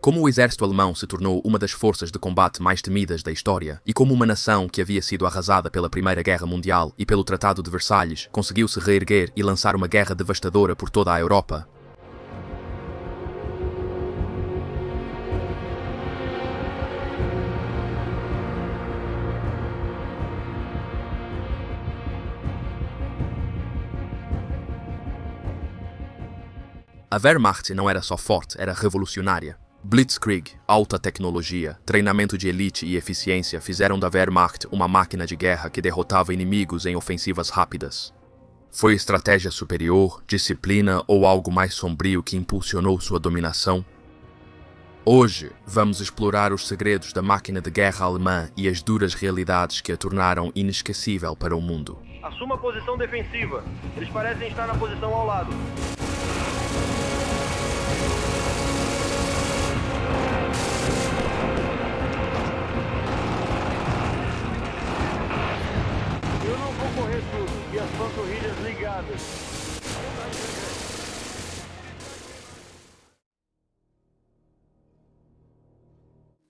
Como o exército alemão se tornou uma das forças de combate mais temidas da história, e como uma nação que havia sido arrasada pela Primeira Guerra Mundial e pelo Tratado de Versalhes conseguiu se reerguer e lançar uma guerra devastadora por toda a Europa. A Wehrmacht não era só forte, era revolucionária. Blitzkrieg, alta tecnologia, treinamento de elite e eficiência fizeram da Wehrmacht uma máquina de guerra que derrotava inimigos em ofensivas rápidas. Foi estratégia superior, disciplina ou algo mais sombrio que impulsionou sua dominação? Hoje, vamos explorar os segredos da máquina de guerra alemã e as duras realidades que a tornaram inesquecível para o mundo. Assuma a posição defensiva. Eles parecem estar na posição ao lado. Eu não vou correr tudo. E as panturrilhas ligadas.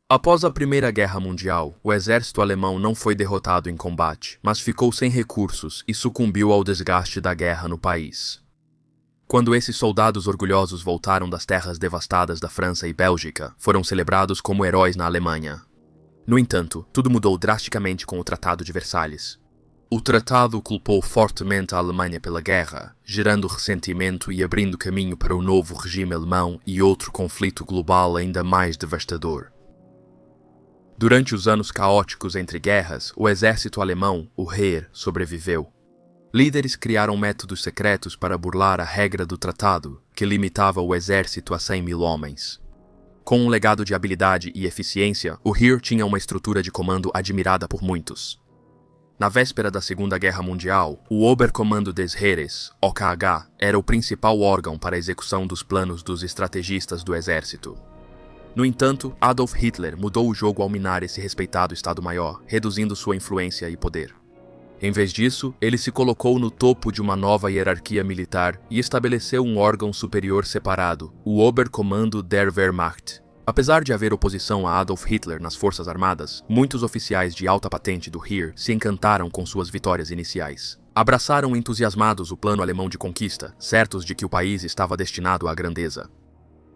Após a Primeira Guerra Mundial, o exército alemão não foi derrotado em combate, mas ficou sem recursos e sucumbiu ao desgaste da guerra no país. Quando esses soldados orgulhosos voltaram das terras devastadas da França e Bélgica, foram celebrados como heróis na Alemanha. No entanto, tudo mudou drasticamente com o Tratado de Versalhes. O tratado culpou fortemente a Alemanha pela guerra, gerando ressentimento e abrindo caminho para o novo regime alemão e outro conflito global ainda mais devastador. Durante os anos caóticos entre guerras, o exército alemão, o Heer, sobreviveu. Líderes criaram métodos secretos para burlar a regra do tratado, que limitava o exército a 100.000 homens. Com um legado de habilidade e eficiência, o Heer tinha uma estrutura de comando admirada por muitos. Na véspera da Segunda Guerra Mundial, o Oberkommando des Heeres, OKH, era o principal órgão para a execução dos planos dos estrategistas do exército. No entanto, Adolf Hitler mudou o jogo ao minar esse respeitado Estado-Maior, reduzindo sua influência e poder. Em vez disso, ele se colocou no topo de uma nova hierarquia militar e estabeleceu um órgão superior separado, o Oberkommando der Wehrmacht. Apesar de haver oposição a Adolf Hitler nas Forças Armadas, muitos oficiais de alta patente do Heer se encantaram com suas vitórias iniciais. Abraçaram entusiasmados o plano alemão de conquista, certos de que o país estava destinado à grandeza.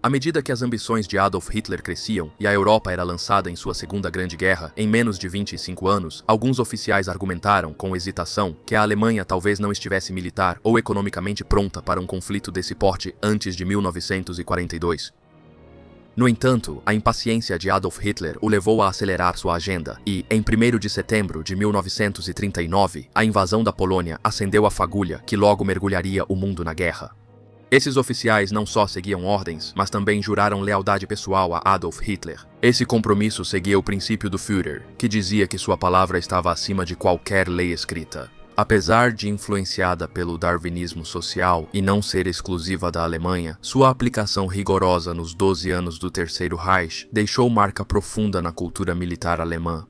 À medida que as ambições de Adolf Hitler cresciam e a Europa era lançada em sua Segunda Grande Guerra em menos de 25 anos, alguns oficiais argumentaram, com hesitação, que a Alemanha talvez não estivesse militar ou economicamente pronta para um conflito desse porte antes de 1942. No entanto, a impaciência de Adolf Hitler o levou a acelerar sua agenda e, em 1º de setembro de 1939, a invasão da Polônia acendeu a fagulha que logo mergulharia o mundo na guerra. Esses oficiais não só seguiam ordens, mas também juraram lealdade pessoal a Adolf Hitler. Esse compromisso seguia o princípio do Führer, que dizia que sua palavra estava acima de qualquer lei escrita. Apesar de influenciada pelo darwinismo social e não ser exclusiva da Alemanha, sua aplicação rigorosa nos 12 anos do Terceiro Reich deixou marca profunda na cultura militar alemã.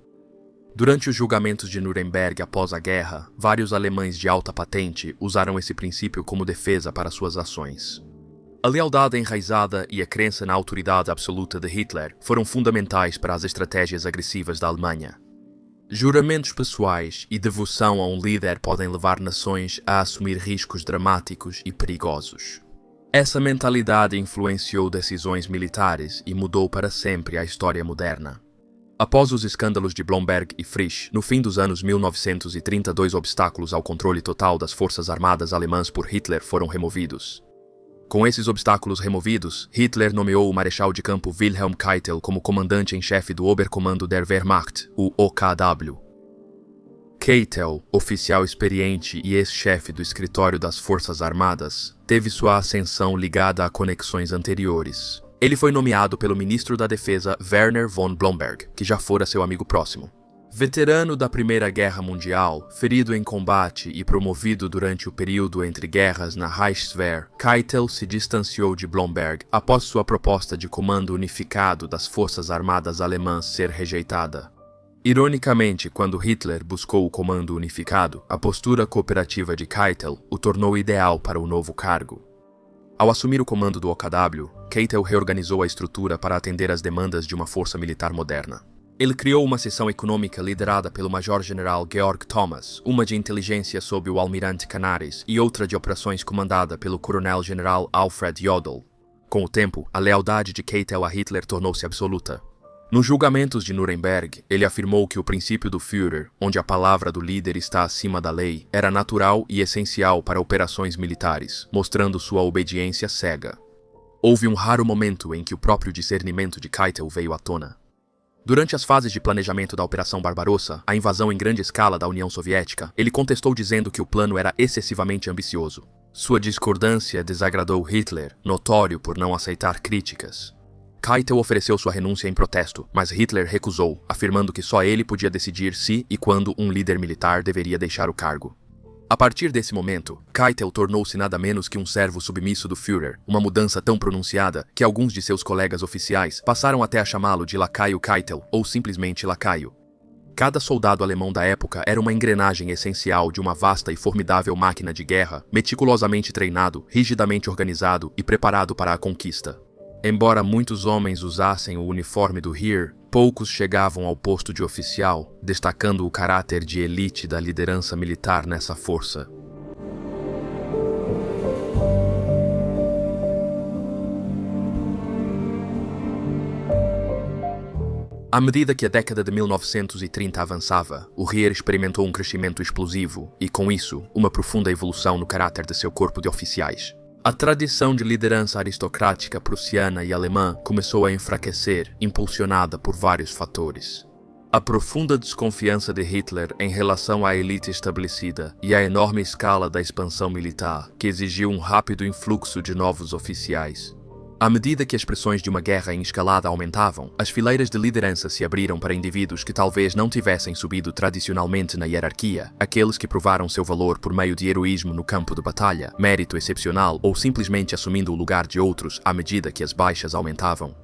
Durante os julgamentos de Nuremberg após a guerra, vários alemães de alta patente usaram esse princípio como defesa para suas ações. A lealdade enraizada e a crença na autoridade absoluta de Hitler foram fundamentais para as estratégias agressivas da Alemanha. Juramentos pessoais e devoção a um líder podem levar nações a assumir riscos dramáticos e perigosos. Essa mentalidade influenciou decisões militares e mudou para sempre a história moderna. Após os escândalos de Blomberg e Frisch, no fim dos anos 1930, dois obstáculos ao controle total das forças armadas alemãs por Hitler foram removidos. Com esses obstáculos removidos, Hitler nomeou o marechal de campo Wilhelm Keitel como comandante em chefe do Oberkommando der Wehrmacht, o OKW. Keitel, oficial experiente e ex-chefe do escritório das Forças Armadas, teve sua ascensão ligada a conexões anteriores. Ele foi nomeado pelo ministro da Defesa Werner von Blomberg, que já fora seu amigo próximo. Veterano da Primeira Guerra Mundial, ferido em combate e promovido durante o período entre guerras na Reichswehr, Keitel se distanciou de Blomberg após sua proposta de comando unificado das Forças Armadas Alemãs ser rejeitada. Ironicamente, quando Hitler buscou o comando unificado, a postura cooperativa de Keitel o tornou ideal para o novo cargo. Ao assumir o comando do OKW, Keitel reorganizou a estrutura para atender às demandas de uma força militar moderna. Ele criou uma seção econômica liderada pelo Major-General Georg Thomas, uma de inteligência sob o Almirante Canaris e outra de operações comandada pelo Coronel-General Alfred Jodl. Com o tempo, a lealdade de Keitel a Hitler tornou-se absoluta. Nos julgamentos de Nuremberg, ele afirmou que o princípio do Führer, onde a palavra do líder está acima da lei, era natural e essencial para operações militares, mostrando sua obediência cega. Houve um raro momento em que o próprio discernimento de Keitel veio à tona. Durante as fases de planejamento da Operação Barbarossa, a invasão em grande escala da União Soviética, ele contestou dizendo que o plano era excessivamente ambicioso. Sua discordância desagradou Hitler, notório por não aceitar críticas. Keitel ofereceu sua renúncia em protesto, mas Hitler recusou, afirmando que só ele podia decidir se e quando um líder militar deveria deixar o cargo. A partir desse momento, Keitel tornou-se nada menos que um servo submisso do Führer, uma mudança tão pronunciada que alguns de seus colegas oficiais passaram até a chamá-lo de lacaio Keitel ou simplesmente lacaio. Cada soldado alemão da época era uma engrenagem essencial de uma vasta e formidável máquina de guerra, meticulosamente treinado, rigidamente organizado e preparado para a conquista. Embora muitos homens usassem o uniforme do Heer, poucos chegavam ao posto de oficial, destacando o caráter de elite da liderança militar nessa força. À medida que a década de 1930 avançava, o Heer experimentou um crescimento explosivo e, com isso, uma profunda evolução no caráter de seu corpo de oficiais. A tradição de liderança aristocrática prussiana e alemã começou a enfraquecer, impulsionada por vários fatores. A profunda desconfiança de Hitler em relação à elite estabelecida e a enorme escala da expansão militar, que exigiu um rápido influxo de novos oficiais. À medida que as pressões de uma guerra em escalada aumentavam, as fileiras de liderança se abriram para indivíduos que talvez não tivessem subido tradicionalmente na hierarquia, aqueles que provaram seu valor por meio de heroísmo no campo de batalha, mérito excepcional ou simplesmente assumindo o lugar de outros à medida que as baixas aumentavam.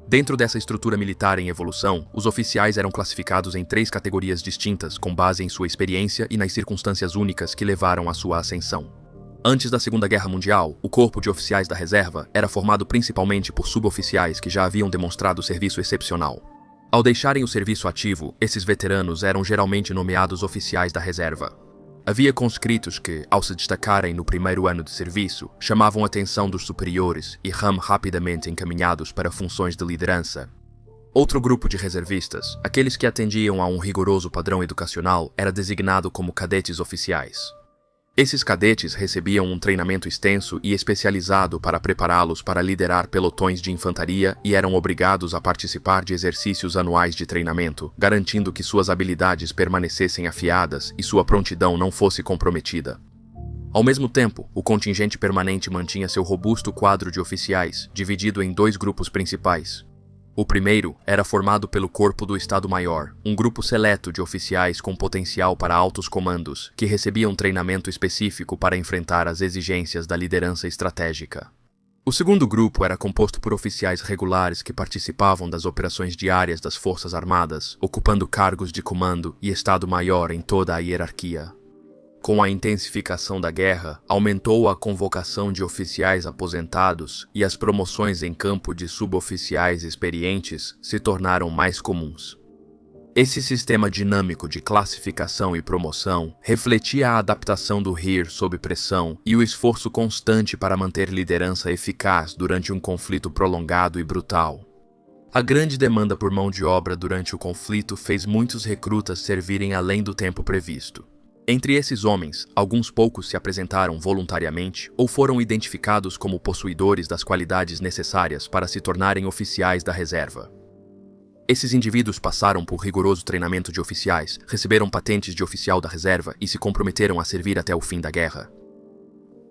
Dentro dessa estrutura militar em evolução, os oficiais eram classificados em 3 categorias distintas com base em sua experiência e nas circunstâncias únicas que levaram à sua ascensão. Antes da Segunda Guerra Mundial, o corpo de oficiais da reserva era formado principalmente por suboficiais que já haviam demonstrado serviço excepcional. Ao deixarem o serviço ativo, esses veteranos eram geralmente nomeados oficiais da reserva. Havia conscritos que, ao se destacarem no primeiro ano de serviço, chamavam a atenção dos superiores e rapidamente encaminhados para funções de liderança. Outro grupo de reservistas, aqueles que atendiam a um rigoroso padrão educacional, era designado como cadetes oficiais. Esses cadetes recebiam um treinamento extenso e especializado para prepará-los para liderar pelotões de infantaria e eram obrigados a participar de exercícios anuais de treinamento, garantindo que suas habilidades permanecessem afiadas e sua prontidão não fosse comprometida. Ao mesmo tempo, o contingente permanente mantinha seu robusto quadro de oficiais, dividido em 2 grupos principais. O primeiro era formado pelo Corpo do Estado-Maior, um grupo seleto de oficiais com potencial para altos comandos, que recebiam treinamento específico para enfrentar as exigências da liderança estratégica. O segundo grupo era composto por oficiais regulares que participavam das operações diárias das Forças Armadas, ocupando cargos de comando e Estado-Maior em toda a hierarquia. Com a intensificação da guerra, aumentou a convocação de oficiais aposentados e as promoções em campo de suboficiais experientes se tornaram mais comuns. Esse sistema dinâmico de classificação e promoção refletia a adaptação do Heer sob pressão e o esforço constante para manter liderança eficaz durante um conflito prolongado e brutal. A grande demanda por mão de obra durante o conflito fez muitos recrutas servirem além do tempo previsto. Entre esses homens, alguns poucos se apresentaram voluntariamente ou foram identificados como possuidores das qualidades necessárias para se tornarem oficiais da reserva. Esses indivíduos passaram por rigoroso treinamento de oficiais, receberam patentes de oficial da reserva e se comprometeram a servir até o fim da guerra.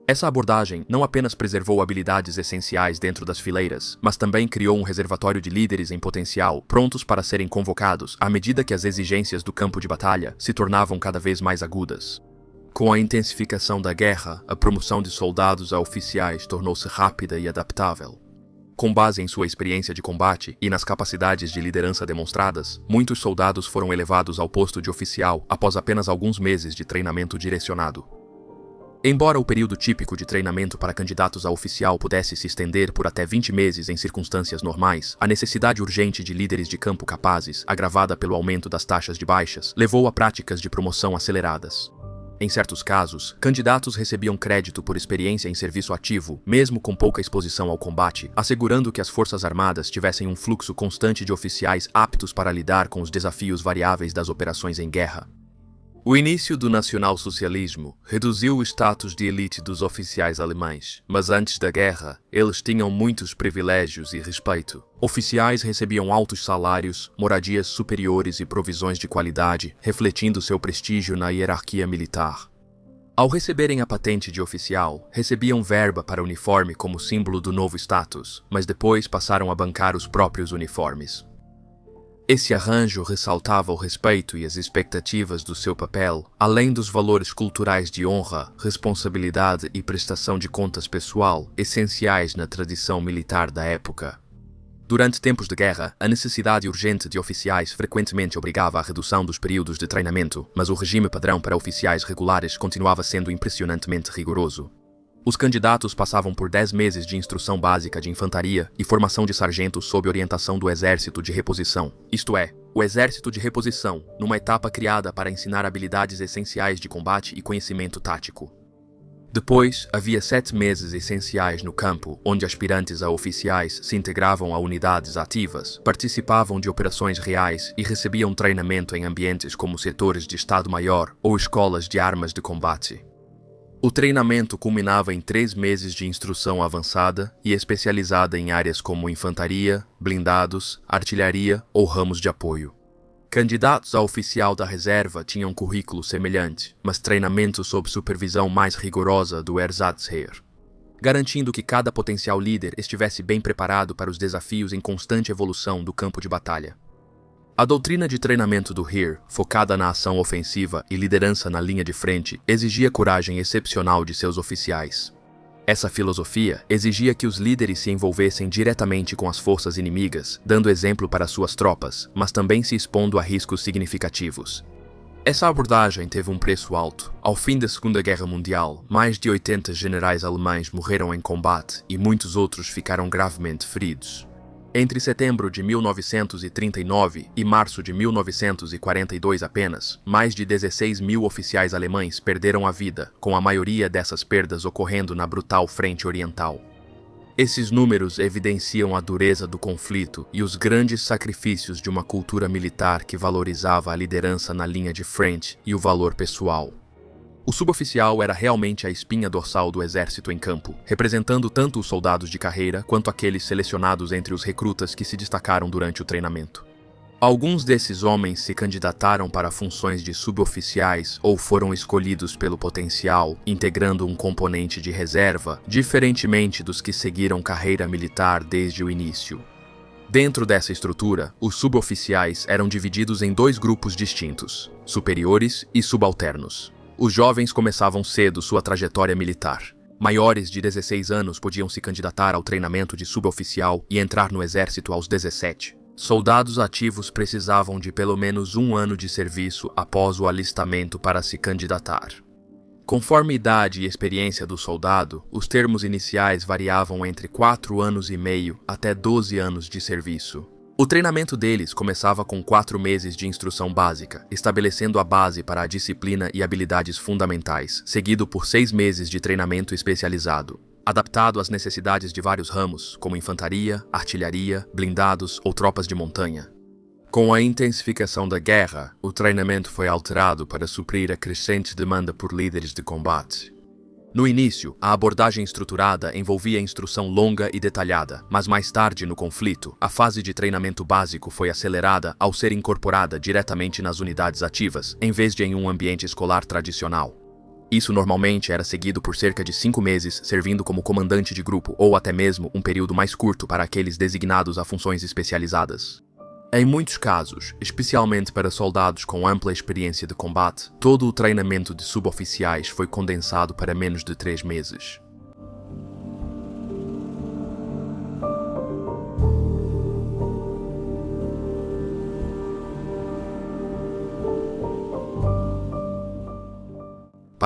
Essa abordagem não apenas preservou habilidades essenciais dentro das fileiras, mas também criou um reservatório de líderes em potencial, prontos para serem convocados à medida que as exigências do campo de batalha se tornavam cada vez mais agudas. Com a intensificação da guerra, a promoção de soldados a oficiais tornou-se rápida e adaptável. Com base em sua experiência de combate e nas capacidades de liderança demonstradas, muitos soldados foram elevados ao posto de oficial após apenas alguns meses de treinamento direcionado. Embora o período típico de treinamento para candidatos a oficial pudesse se estender por até 20 meses em circunstâncias normais, a necessidade urgente de líderes de campo capazes, agravada pelo aumento das taxas de baixas, levou a práticas de promoção aceleradas. Em certos casos, candidatos recebiam crédito por experiência em serviço ativo, mesmo com pouca exposição ao combate, assegurando que as Forças Armadas tivessem um fluxo constante de oficiais aptos para lidar com os desafios variáveis das operações em guerra. O início do nacionalsocialismo reduziu o status de elite dos oficiais alemães, mas antes da guerra, eles tinham muitos privilégios e respeito. Oficiais recebiam altos salários, moradias superiores e provisões de qualidade, refletindo seu prestígio na hierarquia militar. Ao receberem a patente de oficial, recebiam verba para uniforme como símbolo do novo status, mas depois passaram a bancar os próprios uniformes. Esse arranjo ressaltava o respeito e as expectativas do seu papel, além dos valores culturais de honra, responsabilidade e prestação de contas pessoal, essenciais na tradição militar da época. Durante tempos de guerra, a necessidade urgente de oficiais frequentemente obrigava à redução dos períodos de treinamento, mas o regime padrão para oficiais regulares continuava sendo impressionantemente rigoroso. Os candidatos passavam por 10 meses de instrução básica de infantaria e formação de sargentos sob orientação do Exército de Reposição, isto é, o Exército de Reposição, numa etapa criada para ensinar habilidades essenciais de combate e conhecimento tático. Depois, havia 7 meses essenciais no campo, onde aspirantes a oficiais se integravam a unidades ativas, participavam de operações reais e recebiam treinamento em ambientes como setores de Estado-Maior ou escolas de armas de combate. O treinamento culminava em 3 meses de instrução avançada e especializada em áreas como infantaria, blindados, artilharia ou ramos de apoio. Candidatos a oficial da reserva tinham currículo semelhante, mas treinamento sob supervisão mais rigorosa do Ersatzheer, garantindo que cada potencial líder estivesse bem preparado para os desafios em constante evolução do campo de batalha. A doutrina de treinamento do Heer, focada na ação ofensiva e liderança na linha de frente, exigia coragem excepcional de seus oficiais. Essa filosofia exigia que os líderes se envolvessem diretamente com as forças inimigas, dando exemplo para suas tropas, mas também se expondo a riscos significativos. Essa abordagem teve um preço alto. Ao fim da Segunda Guerra Mundial, mais de 80 generais alemães morreram em combate e muitos outros ficaram gravemente feridos. Entre setembro de 1939 e março de 1942 apenas, mais de 16 mil oficiais alemães perderam a vida, com a maioria dessas perdas ocorrendo na brutal Frente Oriental. Esses números evidenciam a dureza do conflito e os grandes sacrifícios de uma cultura militar que valorizava a liderança na linha de frente e o valor pessoal. O suboficial era realmente a espinha dorsal do exército em campo, representando tanto os soldados de carreira quanto aqueles selecionados entre os recrutas que se destacaram durante o treinamento. Alguns desses homens se candidataram para funções de suboficiais ou foram escolhidos pelo potencial, integrando um componente de reserva, diferentemente dos que seguiram carreira militar desde o início. Dentro dessa estrutura, os suboficiais eram divididos em 2 grupos distintos, superiores e subalternos. Os jovens começavam cedo sua trajetória militar. Maiores de 16 anos podiam se candidatar ao treinamento de suboficial e entrar no exército aos 17. Soldados ativos precisavam de pelo menos 1 ano de serviço após o alistamento para se candidatar. Conforme idade e experiência do soldado, os termos iniciais variavam entre 4 anos e meio até 12 anos de serviço. O treinamento deles começava com 4 meses de instrução básica, estabelecendo a base para a disciplina e habilidades fundamentais, seguido por 6 meses de treinamento especializado, adaptado às necessidades de vários ramos, como infantaria, artilharia, blindados ou tropas de montanha. Com a intensificação da guerra, o treinamento foi alterado para suprir a crescente demanda por líderes de combate. No início, a abordagem estruturada envolvia instrução longa e detalhada, mas mais tarde no conflito, a fase de treinamento básico foi acelerada ao ser incorporada diretamente nas unidades ativas, em vez de em um ambiente escolar tradicional. Isso normalmente era seguido por cerca de 5 meses, servindo como comandante de grupo ou até mesmo um período mais curto para aqueles designados a funções especializadas. Em muitos casos, especialmente para soldados com ampla experiência de combate, todo o treinamento de suboficiais foi condensado para menos de 3 meses.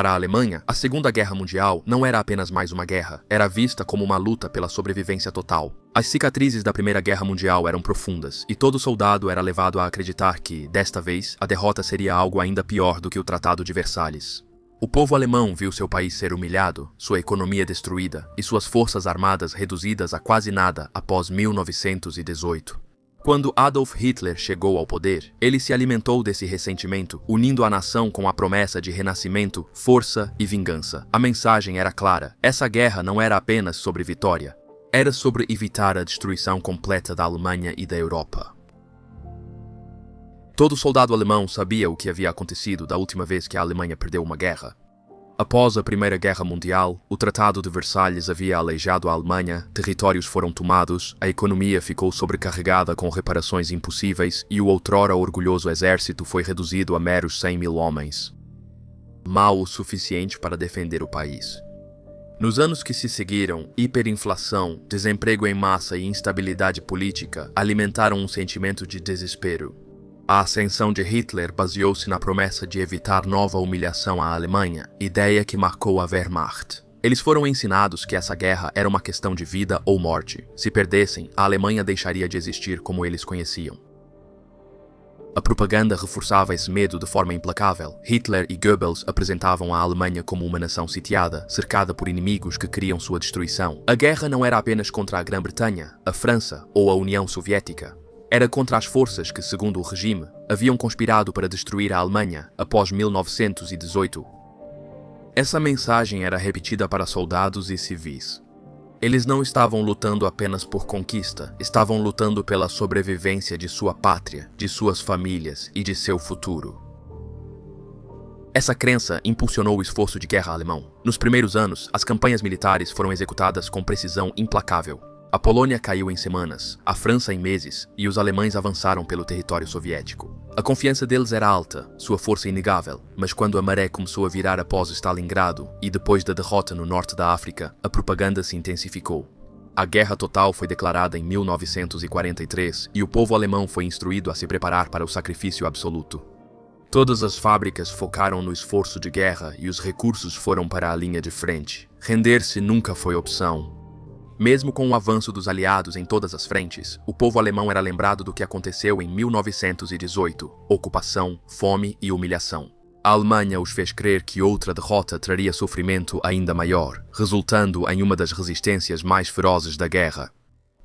Para a Alemanha, a Segunda Guerra Mundial não era apenas mais uma guerra, era vista como uma luta pela sobrevivência total. As cicatrizes da Primeira Guerra Mundial eram profundas, e todo soldado era levado a acreditar que, desta vez, a derrota seria algo ainda pior do que o Tratado de Versalhes. O povo alemão viu seu país ser humilhado, sua economia destruída e suas forças armadas reduzidas a quase nada após 1918. Quando Adolf Hitler chegou ao poder, ele se alimentou desse ressentimento, unindo a nação com a promessa de renascimento, força e vingança. A mensagem era clara: essa guerra não era apenas sobre vitória, era sobre evitar a destruição completa da Alemanha e da Europa. Todo soldado alemão sabia o que havia acontecido da última vez que a Alemanha perdeu uma guerra. Após a Primeira Guerra Mundial, o Tratado de Versalhes havia aleijado a Alemanha, territórios foram tomados, a economia ficou sobrecarregada com reparações impossíveis e o outrora orgulhoso exército foi reduzido a meros 100.000 homens. Mal o suficiente para defender o país. Nos anos que se seguiram, hiperinflação, desemprego em massa e instabilidade política alimentaram um sentimento de desespero. A ascensão de Hitler baseou-se na promessa de evitar nova humilhação à Alemanha, ideia que marcou a Wehrmacht. Eles foram ensinados que essa guerra era uma questão de vida ou morte. Se perdessem, a Alemanha deixaria de existir como eles conheciam. A propaganda reforçava esse medo de forma implacável. Hitler e Goebbels apresentavam a Alemanha como uma nação sitiada, cercada por inimigos que queriam sua destruição. A guerra não era apenas contra a Grã-Bretanha, a França ou a União Soviética. Era contra as forças que, segundo o regime, haviam conspirado para destruir a Alemanha após 1918. Essa mensagem era repetida para soldados e civis. Eles não estavam lutando apenas por conquista, estavam lutando pela sobrevivência de sua pátria, de suas famílias e de seu futuro. Essa crença impulsionou o esforço de guerra alemão. Nos primeiros anos, as campanhas militares foram executadas com precisão implacável. A Polônia caiu em semanas, a França em meses, e os alemães avançaram pelo território soviético. A confiança deles era alta, sua força inegável, mas quando a maré começou a virar após Stalingrado e depois da derrota no norte da África, a propaganda se intensificou. A guerra total foi declarada em 1943 e o povo alemão foi instruído a se preparar para o sacrifício absoluto. Todas as fábricas focaram no esforço de guerra e os recursos foram para a linha de frente. Render-se nunca foi opção. Mesmo com o avanço dos aliados em todas as frentes, o povo alemão era lembrado do que aconteceu em 1918, ocupação, fome e humilhação. A Alemanha os fez crer que outra derrota traria sofrimento ainda maior, resultando em uma das resistências mais ferozes da guerra.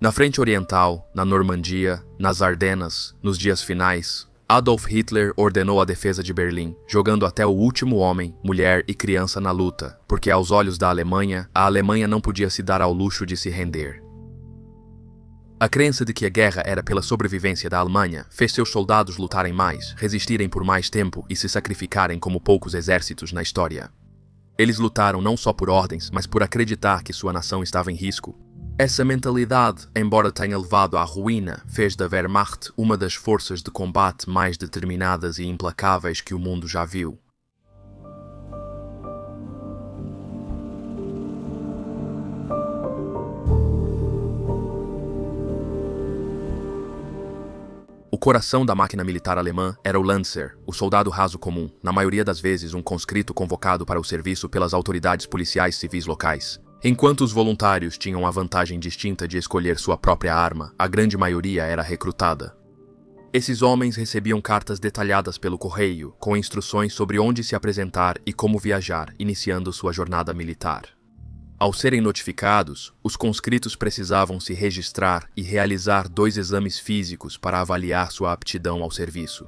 Na frente oriental, na Normandia, nas Ardenas, nos dias finais, Adolf Hitler ordenou a defesa de Berlim, jogando até o último homem, mulher e criança na luta, porque aos olhos da Alemanha, a Alemanha não podia se dar ao luxo de se render. A crença de que a guerra era pela sobrevivência da Alemanha fez seus soldados lutarem mais, resistirem por mais tempo e se sacrificarem como poucos exércitos na história. Eles lutaram não só por ordens, mas por acreditar que sua nação estava em risco. Essa mentalidade, embora tenha levado à ruína, fez da Wehrmacht uma das forças de combate mais determinadas e implacáveis que o mundo já viu. O coração da máquina militar alemã era o Lanzer, o soldado raso comum, na maioria das vezes um conscrito convocado para o serviço pelas autoridades policiais civis locais. Enquanto os voluntários tinham a vantagem distinta de escolher sua própria arma, a grande maioria era recrutada. Esses homens recebiam cartas detalhadas pelo correio, com instruções sobre onde se apresentar e como viajar, iniciando sua jornada militar. Ao serem notificados, os conscritos precisavam se registrar e realizar 2 exames físicos para avaliar sua aptidão ao serviço.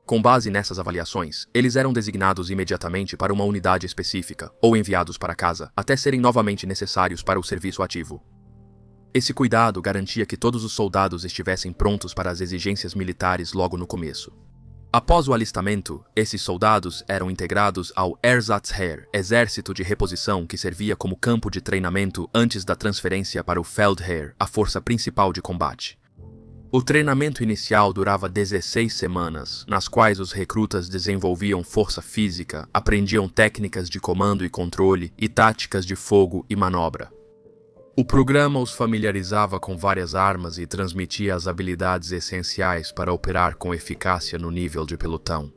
Com base nessas avaliações, eles eram designados imediatamente para uma unidade específica ou enviados para casa, até serem novamente necessários para o serviço ativo. Esse cuidado garantia que todos os soldados estivessem prontos para as exigências militares logo no começo. Após o alistamento, esses soldados eram integrados ao Ersatzheer, exército de reposição que servia como campo de treinamento antes da transferência para o Feldheer, a força principal de combate. O treinamento inicial durava 16 semanas, nas quais os recrutas desenvolviam força física, aprendiam técnicas de comando e controle e táticas de fogo e manobra. O programa os familiarizava com várias armas e transmitia as habilidades essenciais para operar com eficácia no nível de pelotão.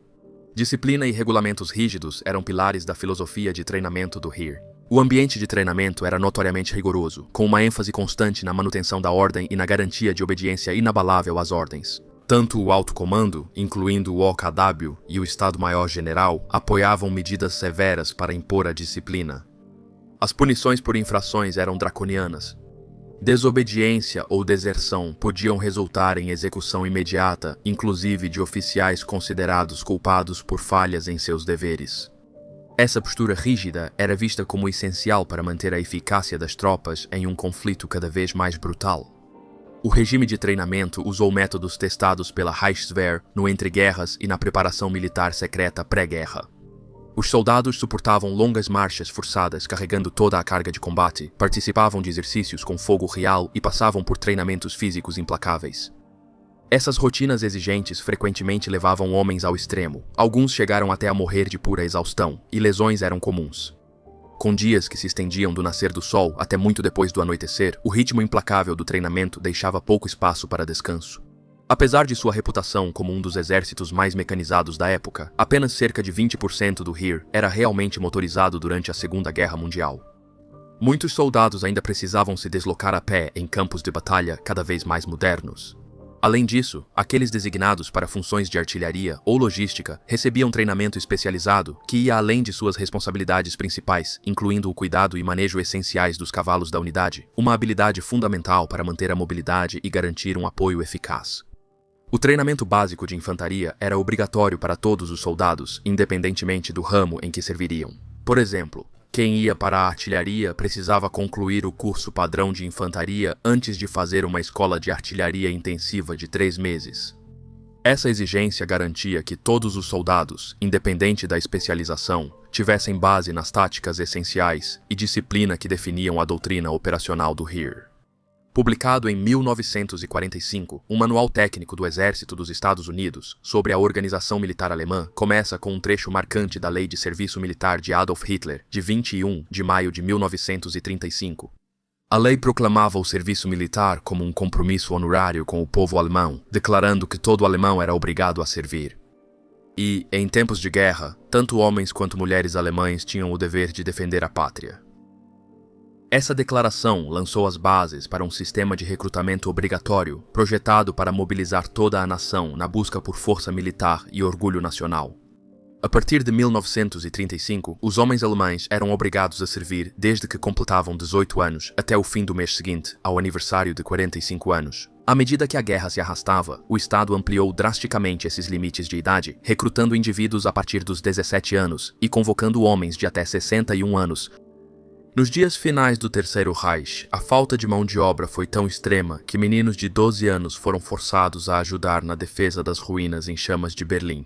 Disciplina e regulamentos rígidos eram pilares da filosofia de treinamento do Heer. O ambiente de treinamento era notoriamente rigoroso, com uma ênfase constante na manutenção da ordem e na garantia de obediência inabalável às ordens. Tanto o alto comando, incluindo o OKW e o Estado-Maior-General, apoiavam medidas severas para impor a disciplina. As punições por infrações eram draconianas. Desobediência ou deserção podiam resultar em execução imediata, inclusive de oficiais considerados culpados por falhas em seus deveres. Essa postura rígida era vista como essencial para manter a eficácia das tropas em um conflito cada vez mais brutal. O regime de treinamento usou métodos testados pela Reichswehr no entreguerras e na preparação militar secreta pré-guerra. Os soldados suportavam longas marchas forçadas carregando toda a carga de combate, participavam de exercícios com fogo real e passavam por treinamentos físicos implacáveis. Essas rotinas exigentes frequentemente levavam homens ao extremo. Alguns chegaram até a morrer de pura exaustão, e lesões eram comuns. Com dias que se estendiam do nascer do sol até muito depois do anoitecer, o ritmo implacável do treinamento deixava pouco espaço para descanso. Apesar de sua reputação como um dos exércitos mais mecanizados da época, apenas cerca de 20% do Heer era realmente motorizado durante a Segunda Guerra Mundial. Muitos soldados ainda precisavam se deslocar a pé em campos de batalha cada vez mais modernos. Além disso, aqueles designados para funções de artilharia ou logística recebiam treinamento especializado que ia além de suas responsabilidades principais, incluindo o cuidado e manejo essenciais dos cavalos da unidade, uma habilidade fundamental para manter a mobilidade e garantir um apoio eficaz. O treinamento básico de infantaria era obrigatório para todos os soldados, independentemente do ramo em que serviriam. Por exemplo, quem ia para a artilharia precisava concluir o curso padrão de infantaria antes de fazer uma escola de artilharia intensiva de 3 meses. Essa exigência garantia que todos os soldados, independente da especialização, tivessem base nas táticas essenciais e disciplina que definiam a doutrina operacional do Heer. Publicado em 1945, um manual técnico do Exército dos Estados Unidos sobre a organização militar alemã começa com um trecho marcante da Lei de Serviço Militar de Adolf Hitler, de 21 de maio de 1935. A lei proclamava o serviço militar como um compromisso honorário com o povo alemão, declarando que todo alemão era obrigado a servir. E, em tempos de guerra, tanto homens quanto mulheres alemães tinham o dever de defender a pátria. Essa declaração lançou as bases para um sistema de recrutamento obrigatório, projetado para mobilizar toda a nação na busca por força militar e orgulho nacional. A partir de 1935, os homens alemães eram obrigados a servir desde que completavam 18 anos até o fim do mês seguinte, ao aniversário de 45 anos. À medida que a guerra se arrastava, o Estado ampliou drasticamente esses limites de idade, recrutando indivíduos a partir dos 17 anos e convocando homens de até 61 anos. Nos dias finais do Terceiro Reich, a falta de mão de obra foi tão extrema que meninos de 12 anos foram forçados a ajudar na defesa das ruínas em chamas de Berlim.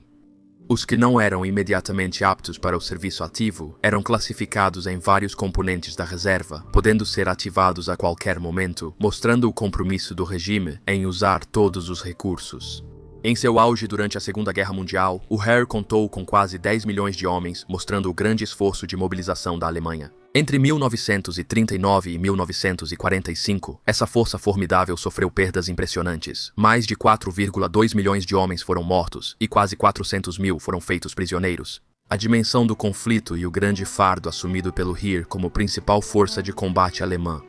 Os que não eram imediatamente aptos para o serviço ativo eram classificados em vários componentes da reserva, podendo ser ativados a qualquer momento, mostrando o compromisso do regime em usar todos os recursos. Em seu auge durante a Segunda Guerra Mundial, o Heer contou com quase 10 milhões de homens, mostrando o grande esforço de mobilização da Alemanha. Entre 1939 e 1945, essa força formidável sofreu perdas impressionantes. Mais de 4,2 milhões de homens foram mortos e quase 400 mil foram feitos prisioneiros. A dimensão do conflito e o grande fardo assumido pelo Heer como principal força de combate alemã.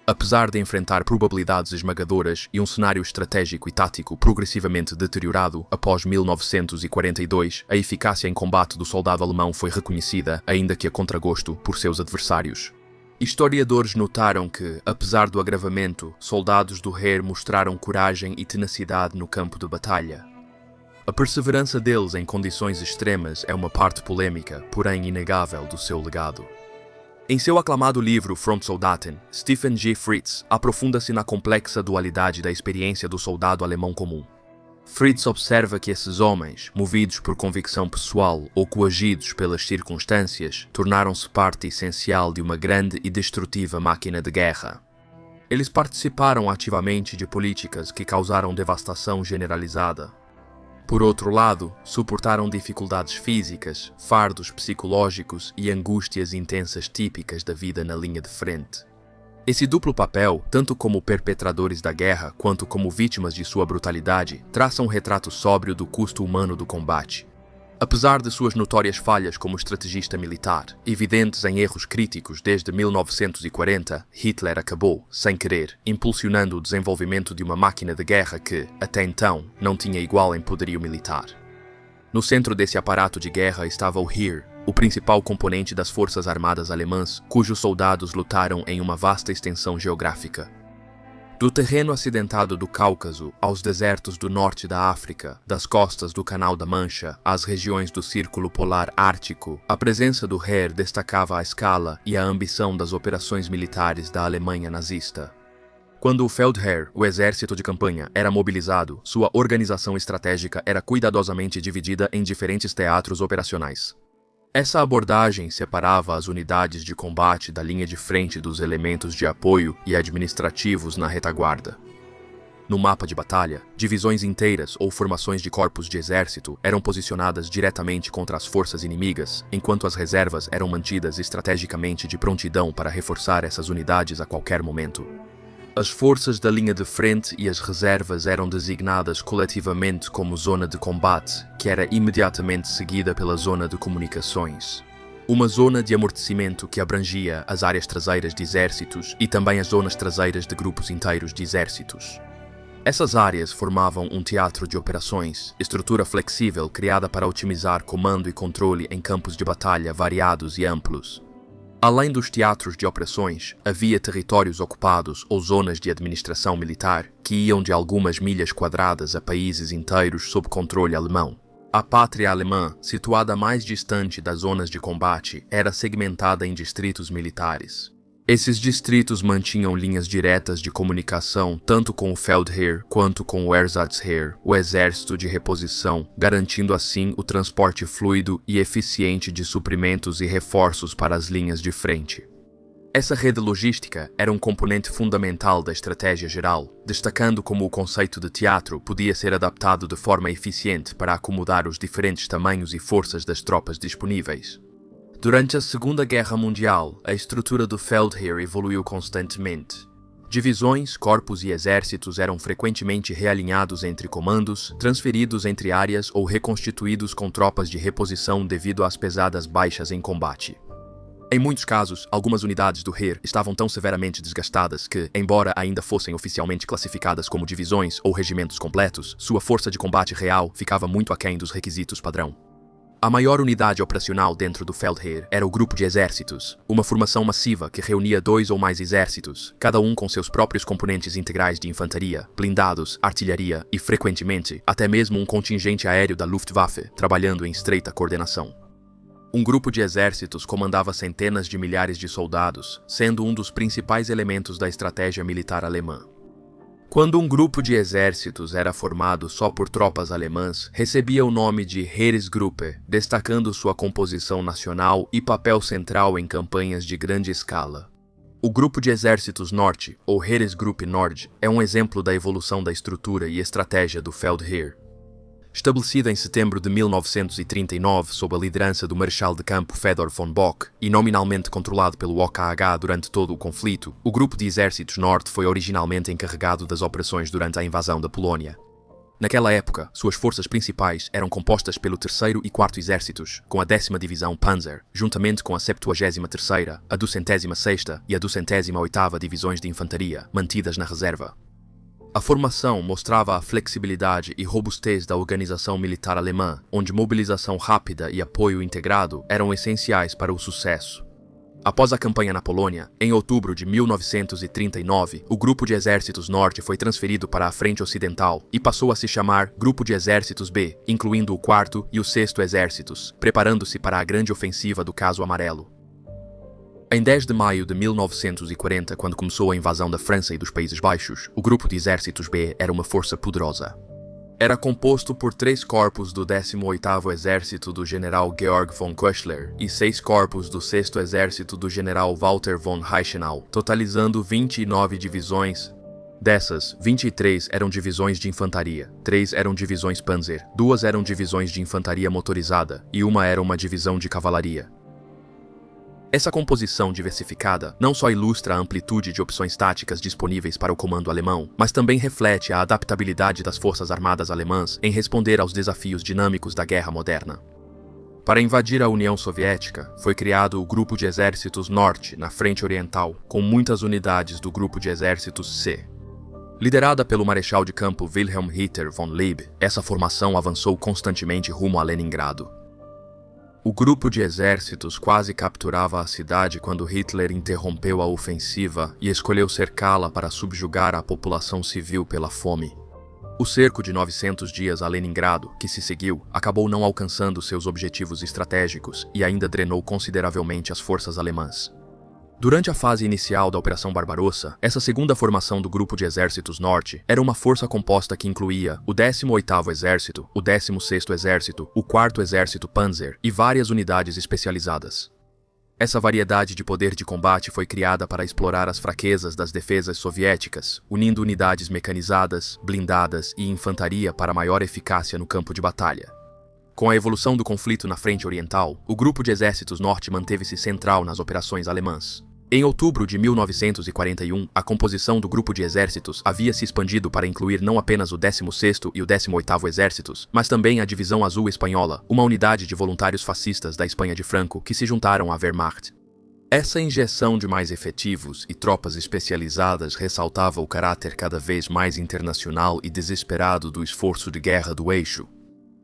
Apesar de enfrentar probabilidades esmagadoras e um cenário estratégico e tático progressivamente deteriorado, após 1942, a eficácia em combate do soldado alemão foi reconhecida, ainda que a contragosto, por seus adversários. Historiadores notaram que, apesar do agravamento, soldados do Heer mostraram coragem e tenacidade no campo de batalha. A perseverança deles em condições extremas é uma parte polêmica, porém inegável, do seu legado. Em seu aclamado livro Frontsoldaten, Stephen G. Fritz aprofunda-se na complexa dualidade da experiência do soldado alemão comum. Fritz observa que esses homens, movidos por convicção pessoal ou coagidos pelas circunstâncias, tornaram-se parte essencial de uma grande e destrutiva máquina de guerra. Eles participaram ativamente de políticas que causaram devastação generalizada. Por outro lado, suportaram dificuldades físicas, fardos psicológicos e angústias intensas típicas da vida na linha de frente. Esse duplo papel, tanto como perpetradores da guerra quanto como vítimas de sua brutalidade, traça um retrato sóbrio do custo humano do combate. Apesar de suas notórias falhas como estrategista militar, evidentes em erros críticos desde 1940, Hitler acabou, sem querer, impulsionando o desenvolvimento de uma máquina de guerra que, até então, não tinha igual em poderio militar. No centro desse aparato de guerra estava o Heer, o principal componente das forças armadas alemãs, cujos soldados lutaram em uma vasta extensão geográfica. Do terreno acidentado do Cáucaso aos desertos do norte da África, das costas do Canal da Mancha às regiões do Círculo Polar Ártico, a presença do Heer destacava a escala e a ambição das operações militares da Alemanha nazista. Quando o Feldherr, o exército de campanha, era mobilizado, sua organização estratégica era cuidadosamente dividida em diferentes teatros operacionais. Essa abordagem separava as unidades de combate da linha de frente dos elementos de apoio e administrativos na retaguarda. No mapa de batalha, divisões inteiras ou formações de corpos de exército eram posicionadas diretamente contra as forças inimigas, enquanto as reservas eram mantidas estrategicamente de prontidão para reforçar essas unidades a qualquer momento. As forças da linha de frente e as reservas eram designadas coletivamente como zona de combate, que era imediatamente seguida pela zona de comunicações. Uma zona de amortecimento que abrangia as áreas traseiras de exércitos e também as zonas traseiras de grupos inteiros de exércitos. Essas áreas formavam um teatro de operações, estrutura flexível criada para otimizar comando e controle em campos de batalha variados e amplos. Além dos teatros de operações, havia territórios ocupados ou zonas de administração militar que iam de algumas milhas quadradas a países inteiros sob controle alemão. A pátria alemã, situada mais distante das zonas de combate, era segmentada em distritos militares. Esses distritos mantinham linhas diretas de comunicação tanto com o Feldherr quanto com o Ersatzheer, o exército de reposição, garantindo assim o transporte fluido e eficiente de suprimentos e reforços para as linhas de frente. Essa rede logística era um componente fundamental da estratégia geral, destacando como o conceito de teatro podia ser adaptado de forma eficiente para acomodar os diferentes tamanhos e forças das tropas disponíveis. Durante a Segunda Guerra Mundial, a estrutura do Feldherr evoluiu constantemente. Divisões, corpos e exércitos eram frequentemente realinhados entre comandos, transferidos entre áreas ou reconstituídos com tropas de reposição devido às pesadas baixas em combate. Em muitos casos, algumas unidades do Heer estavam tão severamente desgastadas que, embora ainda fossem oficialmente classificadas como divisões ou regimentos completos, sua força de combate real ficava muito aquém dos requisitos padrão. A maior unidade operacional dentro do Feldherr era o Grupo de Exércitos, uma formação massiva que reunia 2 ou mais exércitos, cada um com seus próprios componentes integrais de infantaria, blindados, artilharia e, frequentemente, até mesmo um contingente aéreo da Luftwaffe, trabalhando em estreita coordenação. Um grupo de exércitos comandava centenas de milhares de soldados, sendo um dos principais elementos da estratégia militar alemã. Quando um grupo de exércitos era formado só por tropas alemãs, recebia o nome de Heeresgruppe, destacando sua composição nacional e papel central em campanhas de grande escala. O Grupo de Exércitos Norte, ou Heeresgruppe Nord, é um exemplo da evolução da estrutura e estratégia do Feldherr. Estabelecida em setembro de 1939 sob a liderança do Marechal de Campo Fedor von Bock e nominalmente controlado pelo OKH durante todo o conflito, o Grupo de Exércitos Norte foi originalmente encarregado das operações durante a invasão da Polónia. Naquela época, suas forças principais eram compostas pelo 3º e 4º Exércitos, com a 10ª Divisão Panzer, juntamente com a 73ª, a 206ª e a 208ª Divisões de Infantaria, mantidas na reserva. A formação mostrava a flexibilidade e robustez da organização militar alemã, onde mobilização rápida e apoio integrado eram essenciais para o sucesso. Após a campanha na Polônia, em outubro de 1939, o Grupo de Exércitos Norte foi transferido para a Frente Ocidental e passou a se chamar Grupo de Exércitos B, incluindo o 4º e o 6º Exércitos, preparando-se para a grande ofensiva do Caso Amarelo. Em 10 de maio de 1940, quando começou a invasão da França e dos Países Baixos, o Grupo de Exércitos B era uma força poderosa. Era composto por 3 corpos do 18º Exército do General Georg von Köchler e 6 corpos do 6º Exército do General Walter von Reichenau, totalizando 29 divisões. Dessas, 23 eram divisões de infantaria, 3 eram divisões Panzer, 2 eram divisões de infantaria motorizada e 1 era uma divisão de cavalaria. Essa composição diversificada não só ilustra a amplitude de opções táticas disponíveis para o comando alemão, mas também reflete a adaptabilidade das forças armadas alemãs em responder aos desafios dinâmicos da guerra moderna. Para invadir a União Soviética, foi criado o Grupo de Exércitos Norte, na Frente Oriental, com muitas unidades do Grupo de Exércitos C. Liderada pelo marechal de campo Wilhelm Ritter von Leeb, essa formação avançou constantemente rumo a Leningrado. O grupo de exércitos quase capturava a cidade quando Hitler interrompeu a ofensiva e escolheu cercá-la para subjugar a população civil pela fome. O cerco de 900 dias a Leningrado, que se seguiu, acabou não alcançando seus objetivos estratégicos e ainda drenou consideravelmente as forças alemãs. Durante a fase inicial da Operação Barbarossa, essa segunda formação do Grupo de Exércitos Norte era uma força composta que incluía o 18º Exército, o 16º Exército, o 4º Exército Panzer e várias unidades especializadas. Essa variedade de poder de combate foi criada para explorar as fraquezas das defesas soviéticas, unindo unidades mecanizadas, blindadas e infantaria para maior eficácia no campo de batalha. Com a evolução do conflito na Frente Oriental, o Grupo de Exércitos Norte manteve-se central nas operações alemãs. Em outubro de 1941, a composição do Grupo de Exércitos havia se expandido para incluir não apenas o 16º e o 18º Exércitos, mas também a Divisão Azul Espanhola, uma unidade de voluntários fascistas da Espanha de Franco que se juntaram à Wehrmacht. Essa injeção de mais efetivos e tropas especializadas ressaltava o caráter cada vez mais internacional e desesperado do esforço de guerra do Eixo.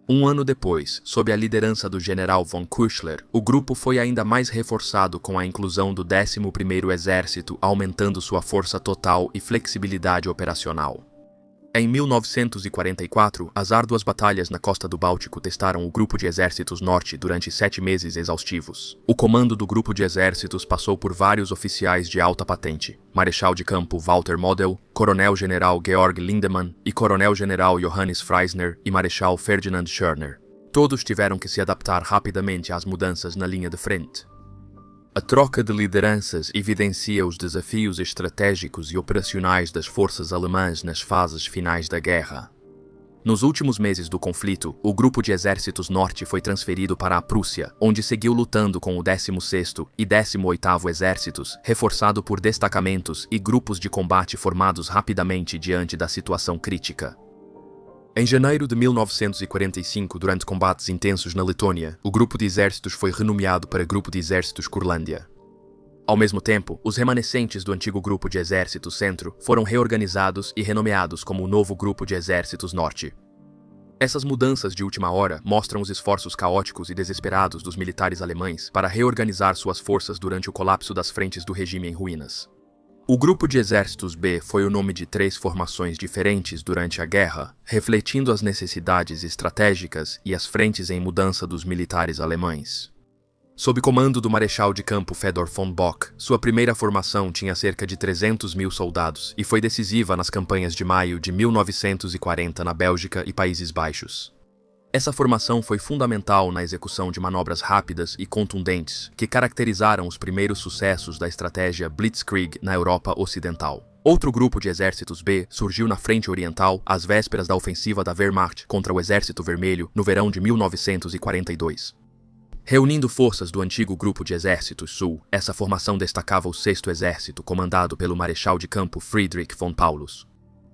Um ano depois, sob a liderança do general von Küchler, o grupo foi ainda mais reforçado com a inclusão do 11º Exército, aumentando sua força total e flexibilidade operacional. Em 1944, as árduas batalhas na costa do Báltico testaram o Grupo de Exércitos Norte durante 7 meses exaustivos. O comando do Grupo de Exércitos passou por vários oficiais de alta patente: Marechal de Campo Walter Model, Coronel-General Georg Lindemann e Coronel-General Johannes Freisner e Marechal Ferdinand Schörner. Todos tiveram que se adaptar rapidamente às mudanças na linha de frente. A troca de lideranças evidencia os desafios estratégicos e operacionais das forças alemãs nas fases finais da guerra. Nos últimos meses do conflito, o Grupo de Exércitos Norte foi transferido para a Prússia, onde seguiu lutando com o 16º e 18º Exércitos, reforçado por destacamentos e grupos de combate formados rapidamente diante da situação crítica. Em janeiro de 1945, durante combates intensos na Letônia, o Grupo de Exércitos foi renomeado para Grupo de Exércitos Curlândia. Ao mesmo tempo, os remanescentes do antigo Grupo de Exércitos Centro foram reorganizados e renomeados como o novo Grupo de Exércitos Norte. Essas mudanças de última hora mostram os esforços caóticos e desesperados dos militares alemães para reorganizar suas forças durante o colapso das frentes do regime em ruínas. O Grupo de Exércitos B foi o nome de 3 formações diferentes durante a guerra, refletindo as necessidades estratégicas e as frentes em mudança dos militares alemães. Sob comando do marechal de campo Fedor von Bock, sua primeira formação tinha cerca de 300.000 soldados e foi decisiva nas campanhas de maio de 1940 na Bélgica e Países Baixos. Essa formação foi fundamental na execução de manobras rápidas e contundentes que caracterizaram os primeiros sucessos da estratégia Blitzkrieg na Europa Ocidental. Outro grupo de exércitos B surgiu na Frente Oriental às vésperas da ofensiva da Wehrmacht contra o Exército Vermelho no verão de 1942. Reunindo forças do antigo Grupo de Exércitos Sul, essa formação destacava o 6º Exército, comandado pelo marechal de campo Friedrich von Paulus.